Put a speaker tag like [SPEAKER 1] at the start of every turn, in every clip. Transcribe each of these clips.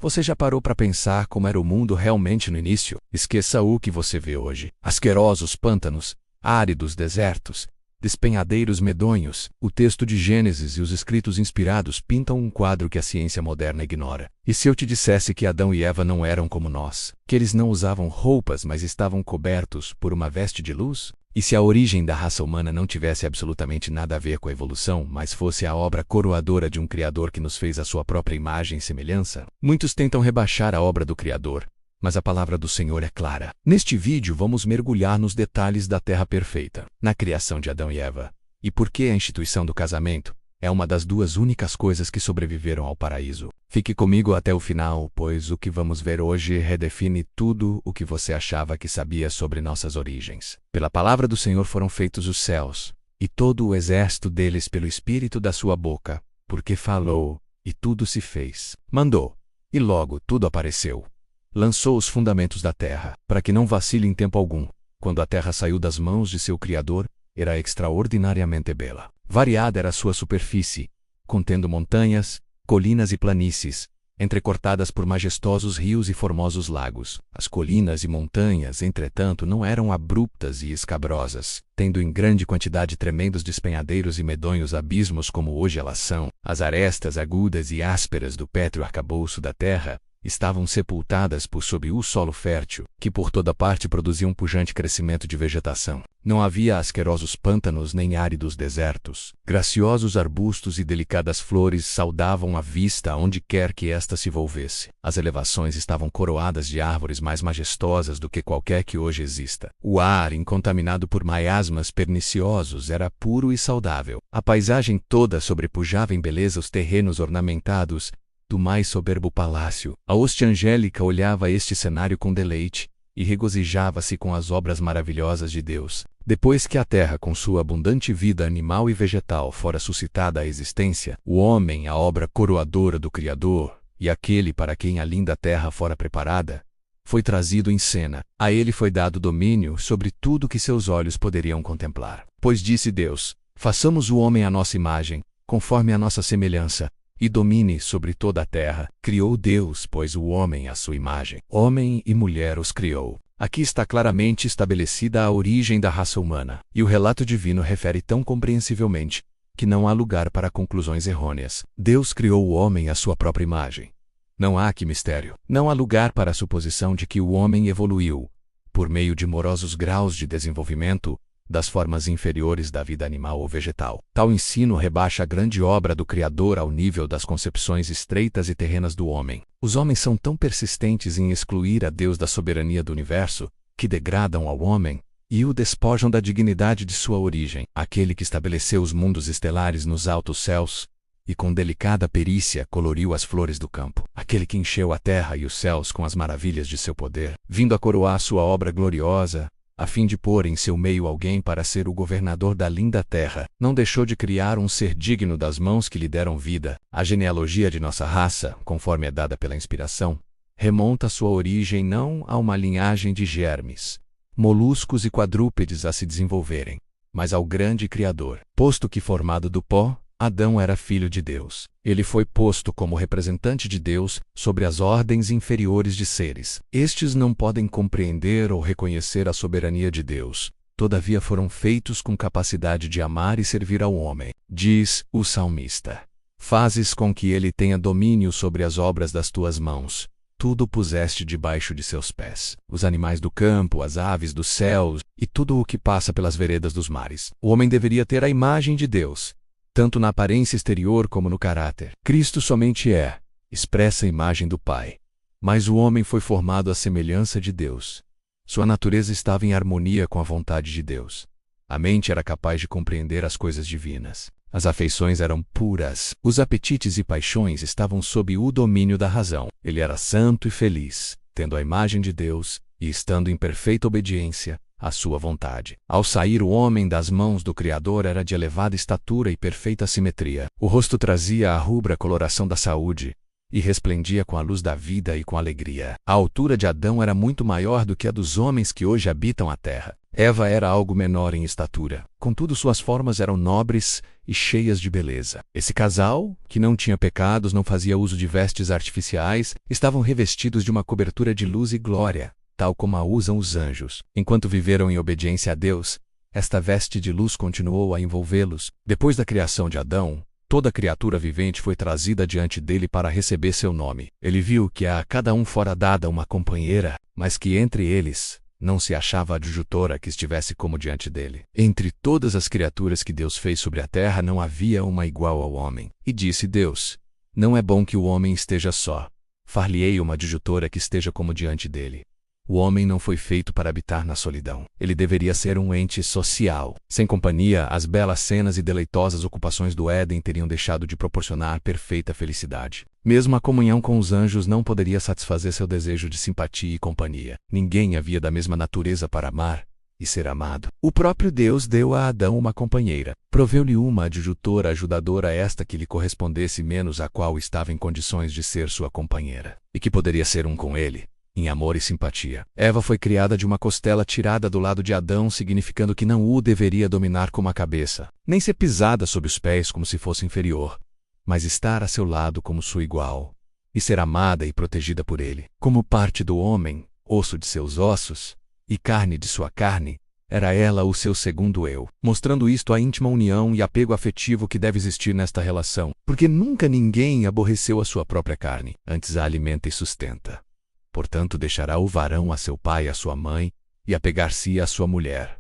[SPEAKER 1] Você já parou para pensar como era o mundo realmente no início? Esqueça o que você vê hoje. Asquerosos pântanos, áridos desertos, despenhadeiros medonhos. O texto de Gênesis e os escritos inspirados pintam um quadro que a ciência moderna ignora. E se eu te dissesse que Adão e Eva não eram como nós? Que eles não usavam roupas, mas estavam cobertos por uma veste de luz? E se a origem da raça humana não tivesse absolutamente nada a ver com a evolução, mas fosse a obra coroadora de um Criador que nos fez à sua própria imagem e semelhança? Muitos tentam rebaixar a obra do Criador, mas a palavra do Senhor é clara. Neste vídeo vamos mergulhar nos detalhes da Terra perfeita, na criação de Adão e Eva, e por que a instituição do casamento é uma das duas únicas coisas que sobreviveram ao paraíso. Fique comigo até o final, pois o que vamos ver hoje redefine tudo o que você achava que sabia sobre nossas origens. Pela palavra do Senhor foram feitos os céus, e todo o exército deles pelo espírito da sua boca, porque falou, e tudo se fez. Mandou, e logo tudo apareceu. Lançou os fundamentos da terra, para que não vacile em tempo algum. Quando a terra saiu das mãos de seu Criador, era extraordinariamente bela. Variada era sua superfície, contendo montanhas, colinas e planícies, entrecortadas por majestosos rios e formosos lagos. As colinas e montanhas, entretanto, não eram abruptas e escabrosas, tendo em grande quantidade tremendos despenhadeiros e medonhos abismos como hoje elas são. As arestas agudas e ásperas do pétreo arcabouço da terra estavam sepultadas por sob o solo fértil, que por toda parte produzia um pujante crescimento de vegetação. Não havia asquerosos pântanos nem áridos desertos. Graciosos arbustos e delicadas flores saudavam a vista aonde quer que esta se volvesse. As elevações estavam coroadas de árvores mais majestosas do que qualquer que hoje exista. O ar, incontaminado por miasmas perniciosos, era puro e saudável. A paisagem toda sobrepujava em beleza os terrenos ornamentados do mais soberbo palácio. A hoste angélica olhava este cenário com deleite e regozijava-se com as obras maravilhosas de Deus. Depois que a terra, com sua abundante vida animal e vegetal, fora suscitada à existência, o homem, a obra coroadora do Criador, e aquele para quem a linda terra fora preparada, foi trazido em cena. A ele foi dado domínio sobre tudo que seus olhos poderiam contemplar. Pois disse Deus: façamos o homem à nossa imagem, conforme a nossa semelhança, e domine sobre toda a terra. Criou Deus, pois, o homem à sua imagem. Homem e mulher os criou. Aqui está claramente estabelecida a origem da raça humana, e o relato divino refere tão compreensivelmente que não há lugar para conclusões errôneas. Deus criou o homem à sua própria imagem. Não há aqui mistério. Não há lugar para a suposição de que o homem evoluiu, por meio de morosos graus de desenvolvimento, das formas inferiores da vida animal ou vegetal. Tal ensino rebaixa a grande obra do Criador ao nível das concepções estreitas e terrenas do homem. Os homens são tão persistentes em excluir a Deus da soberania do universo, que degradam ao homem e o despojam da dignidade de sua origem. Aquele que estabeleceu os mundos estelares nos altos céus, e com delicada perícia coloriu as flores do campo. Aquele que encheu a terra e os céus com as maravilhas de seu poder, vindo a coroar sua obra gloriosa, a fim de pôr em seu meio alguém para ser o governador da linda terra, não deixou de criar um ser digno das mãos que lhe deram vida. A genealogia de nossa raça, conforme é dada pela inspiração, remonta sua origem não a uma linhagem de germes, moluscos e quadrúpedes a se desenvolverem, mas ao grande Criador. Posto que formado do pó, Adão era filho de Deus. Ele foi posto como representante de Deus sobre as ordens inferiores de seres. Estes não podem compreender ou reconhecer a soberania de Deus, todavia foram feitos com capacidade de amar e servir ao homem. Diz o salmista: fazes com que ele tenha domínio sobre as obras das tuas mãos. Tudo puseste debaixo de seus pés. Os animais do campo, as aves dos céus e tudo o que passa pelas veredas dos mares. O homem deveria ter a imagem de Deus, tanto na aparência exterior como no caráter. Cristo somente expressa a imagem do Pai. Mas o homem foi formado à semelhança de Deus. Sua natureza estava em harmonia com a vontade de Deus. A mente era capaz de compreender as coisas divinas. As afeições eram puras. Os apetites e paixões estavam sob o domínio da razão. Ele era santo e feliz, tendo a imagem de Deus e estando em perfeita obediência à sua vontade. Ao sair o homem das mãos do Criador era de elevada estatura e perfeita simetria. O rosto trazia a rubra coloração da saúde e resplendia com a luz da vida e com alegria. A altura de Adão era muito maior do que a dos homens que hoje habitam a terra. Eva era algo menor em estatura, contudo suas formas eram nobres e cheias de beleza. Esse casal, que não tinha pecados, não fazia uso de vestes artificiais, estavam revestidos de uma cobertura de luz e glória, tal como a usam os anjos. Enquanto viveram em obediência a Deus, esta veste de luz continuou a envolvê-los. Depois da criação de Adão, toda criatura vivente foi trazida diante dele para receber seu nome. Ele viu que a cada um fora dada uma companheira, mas que entre eles não se achava adjutora que estivesse como diante dele. Entre todas as criaturas que Deus fez sobre a terra não havia uma igual ao homem. E disse Deus: não é bom que o homem esteja só. Far-lhe-ei uma adjutora que esteja como diante dele. O homem não foi feito para habitar na solidão. Ele deveria ser um ente social. Sem companhia, as belas cenas e deleitosas ocupações do Éden teriam deixado de proporcionar perfeita felicidade. Mesmo a comunhão com os anjos não poderia satisfazer seu desejo de simpatia e companhia. Ninguém havia da mesma natureza para amar e ser amado. O próprio Deus deu a Adão uma companheira. Proveu-lhe uma adjutora ajudadora, esta que lhe correspondesse, menos a qual estava em condições de ser sua companheira, e que poderia ser um com ele, em amor e simpatia. Eva foi criada de uma costela tirada do lado de Adão, significando que não o deveria dominar como a cabeça, nem ser pisada sob os pés como se fosse inferior, mas estar a seu lado como sua igual, e ser amada e protegida por ele. Como parte do homem, osso de seus ossos, e carne de sua carne, era ela o seu segundo eu, mostrando isto a íntima união e apego afetivo que deve existir nesta relação, porque nunca ninguém aborreceu a sua própria carne, antes a alimenta e sustenta. Portanto, deixará o varão a seu pai e a sua mãe, e apegar-se à sua mulher,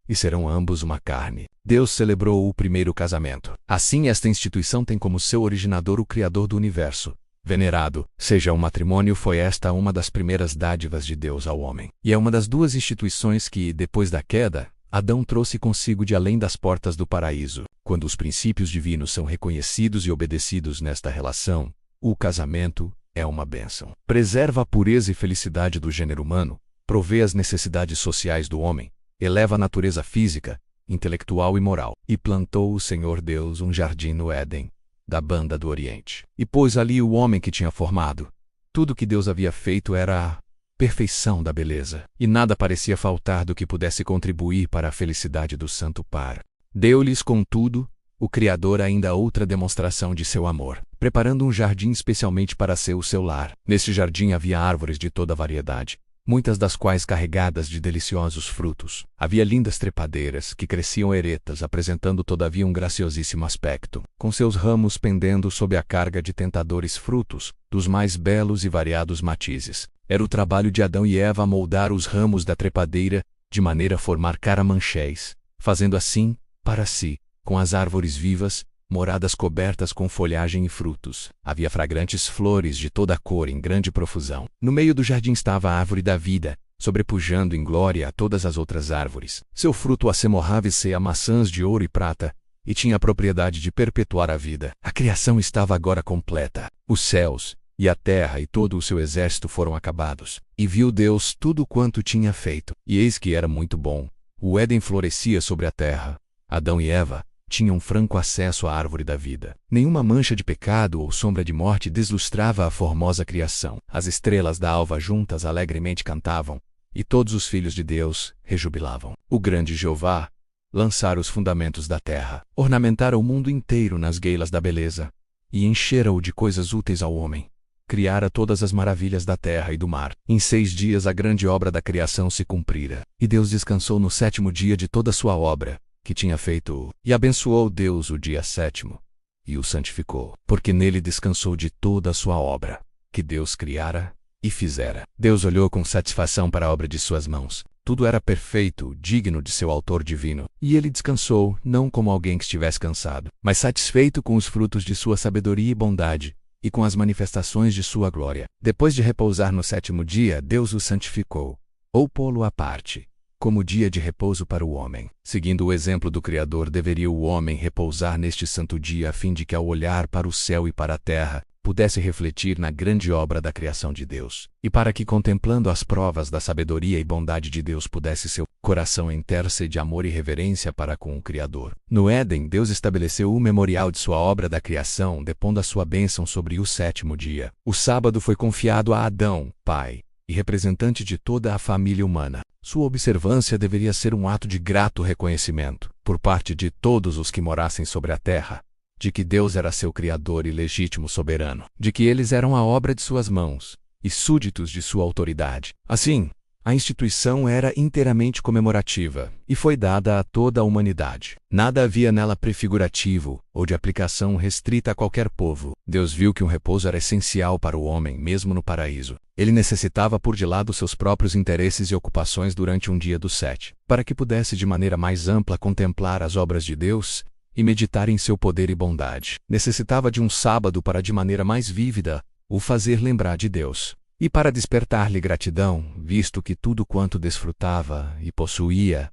[SPEAKER 1] e serão ambos uma carne. Deus celebrou o primeiro casamento. Assim, esta instituição tem como seu originador o Criador do universo. Venerado seja o matrimônio, foi esta uma das primeiras dádivas de Deus ao homem. E é uma das duas instituições que, depois da queda, Adão trouxe consigo de além das portas do paraíso. Quando os princípios divinos são reconhecidos e obedecidos nesta relação, o casamento é uma bênção. Preserva a pureza e felicidade do gênero humano, provê as necessidades sociais do homem, eleva a natureza física, intelectual e moral. E plantou o Senhor Deus um jardim no Éden, da banda do Oriente, e pôs ali o homem que tinha formado. Tudo que Deus havia feito era a perfeição da beleza, e nada parecia faltar do que pudesse contribuir para a felicidade do santo par. Deu-lhes, contudo, o Criador ainda outra demonstração de seu amor, preparando um jardim especialmente para ser o seu lar. Neste jardim havia árvores de toda variedade, muitas das quais carregadas de deliciosos frutos. Havia lindas trepadeiras, que cresciam eretas, apresentando todavia um graciosíssimo aspecto, com seus ramos pendendo sob a carga de tentadores frutos, dos mais belos e variados matizes. Era o trabalho de Adão e Eva moldar os ramos da trepadeira, de maneira a formar caramanchés, fazendo assim, para si, com as árvores vivas, moradas cobertas com folhagem e frutos. Havia fragrantes flores de toda a cor em grande profusão. No meio do jardim estava a árvore da vida, sobrepujando em glória a todas as outras árvores. Seu fruto assemelhava-se a maçãs de ouro e prata, e tinha a propriedade de perpetuar a vida. A criação estava agora completa. Os céus, e a terra e todo o seu exército foram acabados. E viu Deus tudo quanto tinha feito, e eis que era muito bom. O Éden florescia sobre a terra. Adão e Eva tinham franco acesso à árvore da vida. Nenhuma mancha de pecado ou sombra de morte deslustrava a formosa criação. As estrelas da alva juntas alegremente cantavam, e todos os filhos de Deus rejubilavam. O grande Jeová lançara os fundamentos da terra, ornamentara o mundo inteiro nas gueilas da beleza, e enchera-o de coisas úteis ao homem. Criara todas as maravilhas da terra e do mar. Em 6 dias a grande obra da criação se cumprira, e Deus descansou no 7º dia de toda a sua obra que tinha feito, e abençoou Deus o dia 7º, e o santificou, porque nele descansou de toda a sua obra, que Deus criara e fizera. Deus olhou com satisfação para a obra de suas mãos. Tudo era perfeito, digno de seu autor divino, e ele descansou, não como alguém que estivesse cansado, mas satisfeito com os frutos de sua sabedoria e bondade, e com as manifestações de sua glória. Depois de repousar no 7º dia, Deus o santificou, ou pô-lo à parte, como dia de repouso para o homem. Seguindo o exemplo do Criador, deveria o homem repousar neste santo dia, a fim de que, ao olhar para o céu e para a terra, pudesse refletir na grande obra da criação de Deus, e para que, contemplando as provas da sabedoria e bondade de Deus, pudesse seu coração encher-se de amor e reverência para com o Criador. No Éden, Deus estabeleceu o memorial de sua obra da criação, depondo a sua bênção sobre o 7º dia. O sábado foi confiado a Adão, pai e representante de toda a família humana. Sua observância deveria ser um ato de grato reconhecimento, por parte de todos os que morassem sobre a terra, de que Deus era seu Criador e legítimo soberano, de que eles eram a obra de suas mãos, e súditos de sua autoridade. Assim, a instituição era inteiramente comemorativa e foi dada a toda a humanidade. Nada havia nela prefigurativo ou de aplicação restrita a qualquer povo. Deus viu que um repouso era essencial para o homem, mesmo no paraíso. Ele necessitava pôr de lado seus próprios interesses e ocupações durante um dia dos 7, para que pudesse de maneira mais ampla contemplar as obras de Deus e meditar em seu poder e bondade. Necessitava de um sábado para, de maneira mais vívida, o fazer lembrar de Deus. E para despertar-lhe gratidão, visto que tudo quanto desfrutava e possuía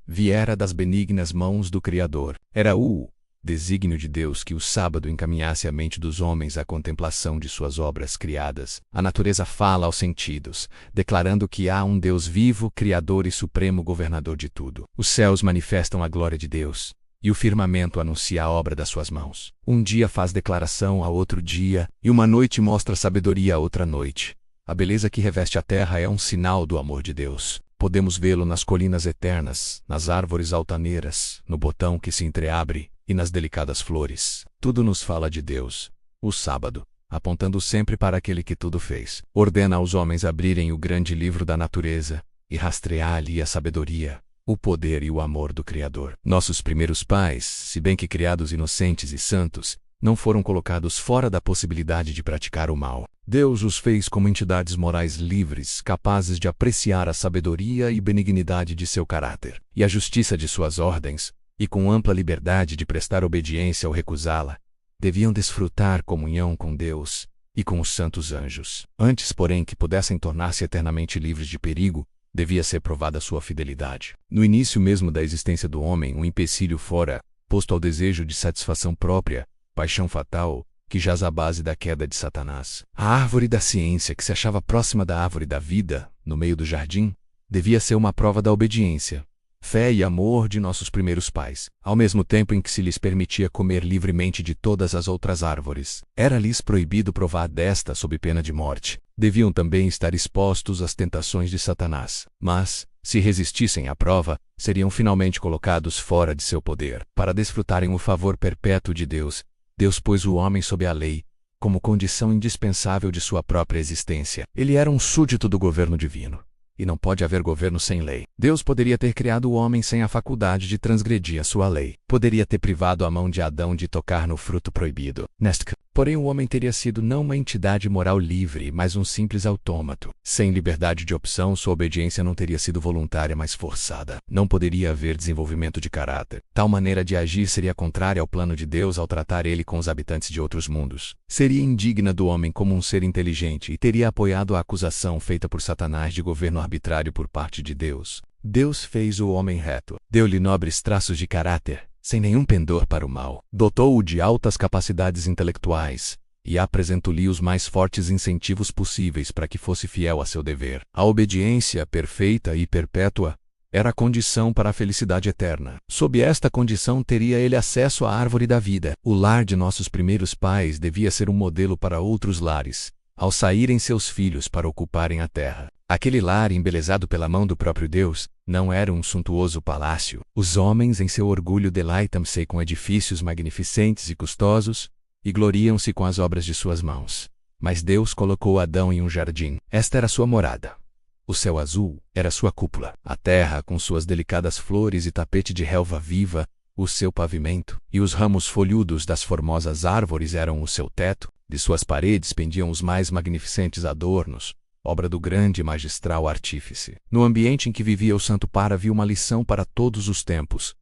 [SPEAKER 1] viera das benignas mãos do Criador. Era o desígnio de Deus que o sábado encaminhasse a mente dos homens à contemplação de suas obras criadas. A natureza fala aos sentidos, declarando que há um Deus vivo, Criador e supremo governador de tudo. Os céus manifestam a glória de Deus, e o firmamento anuncia a obra das suas mãos. Um dia faz declaração a outro dia, e uma noite mostra sabedoria a outra noite. A beleza que reveste a terra é um sinal do amor de Deus. Podemos vê-lo nas colinas eternas, nas árvores altaneiras, no botão que se entreabre e nas delicadas flores. Tudo nos fala de Deus. O sábado, apontando sempre para aquele que tudo fez, ordena aos homens abrirem o grande livro da natureza e rastrear ali a sabedoria, o poder e o amor do Criador. Nossos primeiros pais, se bem que criados inocentes e santos, não foram colocados fora da possibilidade de praticar o mal. Deus os fez como entidades morais livres, capazes de apreciar a sabedoria e benignidade de seu caráter, e a justiça de suas ordens, e com ampla liberdade de prestar obediência ou recusá-la, deviam desfrutar comunhão com Deus e com os santos anjos. Antes, porém, que pudessem tornar-se eternamente livres de perigo, devia ser provada sua fidelidade. No início mesmo da existência do homem, um empecilho fora posto ao desejo de satisfação própria, paixão fatal, que jaz à base da queda de Satanás. A árvore da ciência, que se achava próxima da árvore da vida, no meio do jardim, devia ser uma prova da obediência, fé e amor de nossos primeiros pais, ao mesmo tempo em que se lhes permitia comer livremente de todas as outras árvores. Era-lhes proibido provar desta sob pena de morte. Deviam também estar expostos às tentações de Satanás, mas, se resistissem à prova, seriam finalmente colocados fora de seu poder. Para desfrutarem o favor perpétuo de Deus, Deus pôs o homem sob a lei, como condição indispensável de sua própria existência. Ele era um súdito do governo divino, e não pode haver governo sem lei. Deus poderia ter criado o homem sem a faculdade de transgredir a sua lei. Poderia ter privado a mão de Adão de tocar no fruto proibido. Porém, o homem teria sido não uma entidade moral livre, mas um simples autômato. Sem liberdade de opção, sua obediência não teria sido voluntária, mas forçada. Não poderia haver desenvolvimento de caráter. Tal maneira de agir seria contrária ao plano de Deus ao tratar ele com os habitantes de outros mundos. Seria indigna do homem como um ser inteligente e teria apoiado a acusação feita por Satanás de governo arbitrário por parte de Deus. Deus fez o homem reto, deu-lhe nobres traços de caráter, sem nenhum pendor para o mal. Dotou-o de altas capacidades intelectuais e apresentou-lhe os mais fortes incentivos possíveis para que fosse fiel a seu dever. A obediência perfeita e perpétua era a condição para a felicidade eterna. Sob esta condição teria ele acesso à árvore da vida. O lar de nossos primeiros pais devia ser um modelo para outros lares, ao saírem seus filhos para ocuparem a terra. Aquele lar, embelezado pela mão do próprio Deus, não era um suntuoso palácio. Os homens, em seu orgulho, deleitam-se com edifícios magnificentes e custosos, e gloriam-se com as obras de suas mãos. Mas Deus colocou Adão em um jardim. Esta era sua morada. O céu azul era sua cúpula. A terra, com suas delicadas flores e tapete de relva viva, o seu pavimento, e os ramos folhudos das formosas árvores eram o seu teto. De suas paredes pendiam os mais magnificentes adornos, obra do grande e magistral artífice. No ambiente em que vivia o santo par havia uma lição para todos os tempos.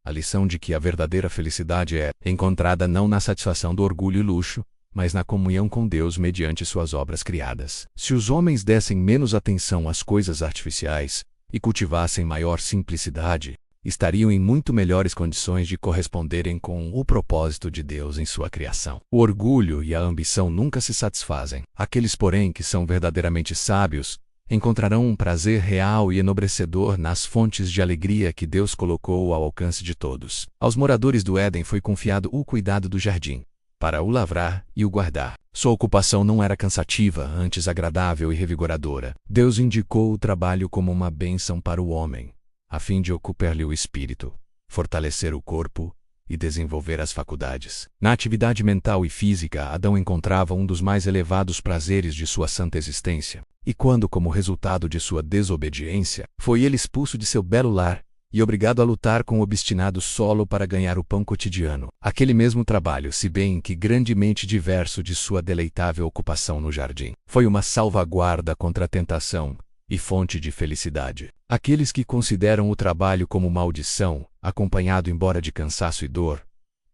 [SPEAKER 1] A lição de que a verdadeira felicidade é encontrada não na satisfação do orgulho e luxo, mas na comunhão com Deus mediante suas obras criadas. Se os homens dessem menos atenção às coisas artificiais e cultivassem maior simplicidade, estariam em muito melhores condições de corresponderem com o propósito de Deus em sua criação. O orgulho e a ambição nunca se satisfazem. Aqueles, porém, que são verdadeiramente sábios, encontrarão um prazer real e enobrecedor nas fontes de alegria que Deus colocou ao alcance de todos. Aos moradores do Éden foi confiado o cuidado do jardim, para o lavrar e o guardar. Sua ocupação não era cansativa, antes agradável e revigoradora. Deus indicou o trabalho como uma bênção para o homem, a fim de ocupar-lhe o espírito, fortalecer o corpo e desenvolver as faculdades. Na atividade mental e física, Adão encontrava um dos mais elevados prazeres de sua santa existência. E quando, como resultado de sua desobediência, foi ele expulso de seu belo lar e obrigado a lutar com o obstinado solo para ganhar o pão cotidiano, aquele mesmo trabalho, se bem que grandemente diverso de sua deleitável ocupação no jardim, foi uma salvaguarda contra a tentação e fonte de felicidade. Aqueles que consideram o trabalho como maldição, acompanhado embora de cansaço e dor,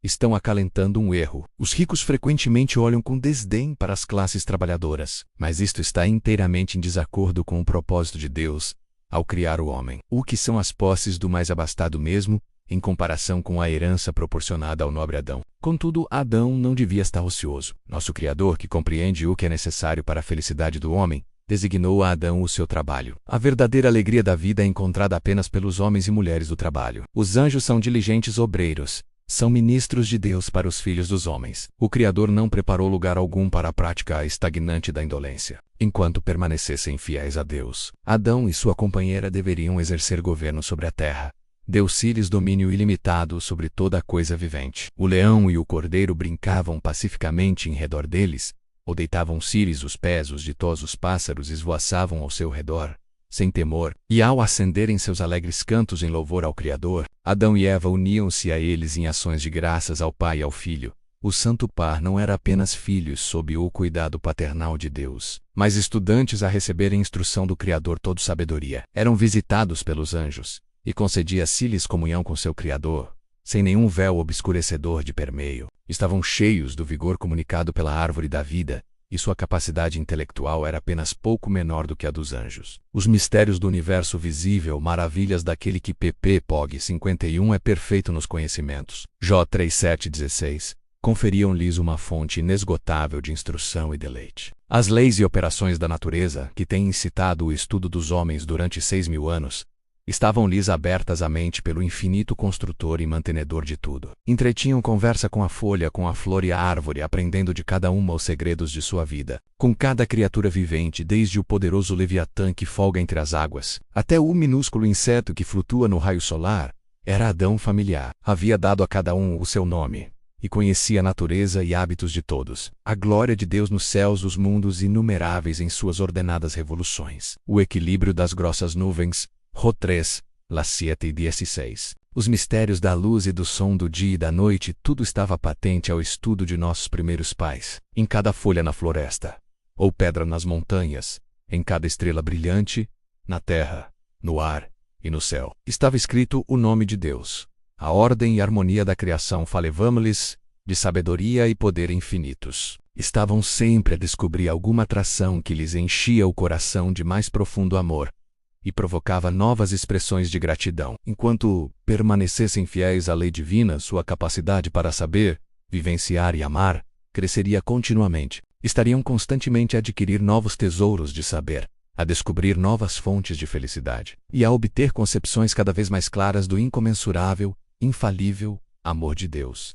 [SPEAKER 1] estão acalentando um erro. Os ricos frequentemente olham com desdém para as classes trabalhadoras, mas isto está inteiramente em desacordo com o propósito de Deus ao criar o homem. O que são as posses do mais abastado mesmo, em comparação com a herança proporcionada ao nobre Adão? Contudo, Adão não devia estar ocioso. Nosso Criador, que compreende o que é necessário para a felicidade do homem, designou a Adão o seu trabalho. A verdadeira alegria da vida é encontrada apenas pelos homens e mulheres do trabalho. Os anjos são diligentes obreiros, são ministros de Deus para os filhos dos homens. O Criador não preparou lugar algum para a prática estagnante da indolência. Enquanto permanecessem fiéis a Deus, Adão e sua companheira deveriam exercer governo sobre a terra. Deu-se-lhes domínio ilimitado sobre toda a coisa vivente. O leão e o cordeiro brincavam pacificamente em redor deles, ou deitavam-se-lhes os pés, os ditosos pássaros esvoaçavam ao seu redor, sem temor, e ao acenderem seus alegres cantos em louvor ao Criador, Adão e Eva uniam-se a eles em ações de graças ao Pai e ao Filho. O santo par não era apenas filhos sob o cuidado paternal de Deus, mas estudantes a receberem instrução do Criador todo-sabedoria. Eram visitados pelos anjos, e concedia-se-lhes comunhão com seu Criador, sem nenhum véu obscurecedor de permeio. Estavam cheios do vigor comunicado pela árvore da vida, e sua capacidade intelectual era apenas pouco menor do que a dos anjos. Os mistérios do universo visível, maravilhas daquele que pp. 51 é perfeito nos conhecimentos. Jó 3:7-16. Conferiam-lhes uma fonte inesgotável de instrução e deleite. As leis e operações da natureza, que têm incitado o estudo dos homens durante 6.000 anos, estavam-lhes abertas à mente pelo infinito construtor e mantenedor de tudo. Entretinham conversa com a folha, com a flor e a árvore, aprendendo de cada uma os segredos de sua vida. Com cada criatura vivente, desde o poderoso Leviatã que folga entre as águas, até o minúsculo inseto que flutua no raio solar, era Adão familiar. Havia dado a cada um o seu nome, e conhecia a natureza e hábitos de todos. A glória de Deus nos céus, os mundos inumeráveis em suas ordenadas revoluções. O equilíbrio das grossas nuvens, Rô 3, lá 7:16. Os mistérios da luz e do som do dia e da noite, tudo estava patente ao estudo de nossos primeiros pais. Em cada folha na floresta, ou pedra nas montanhas, em cada estrela brilhante, na terra, no ar e no céu, estava escrito o nome de Deus. A ordem e harmonia da criação falevamo-lhes de sabedoria e poder infinitos. Estavam sempre a descobrir alguma atração que lhes enchia o coração de mais profundo amor e provocava novas expressões de gratidão. Enquanto permanecessem fiéis à lei divina, sua capacidade para saber, vivenciar e amar cresceria continuamente. Estariam constantemente a adquirir novos tesouros de saber, a descobrir novas fontes de felicidade e a obter concepções cada vez mais claras do incomensurável, infalível amor de Deus.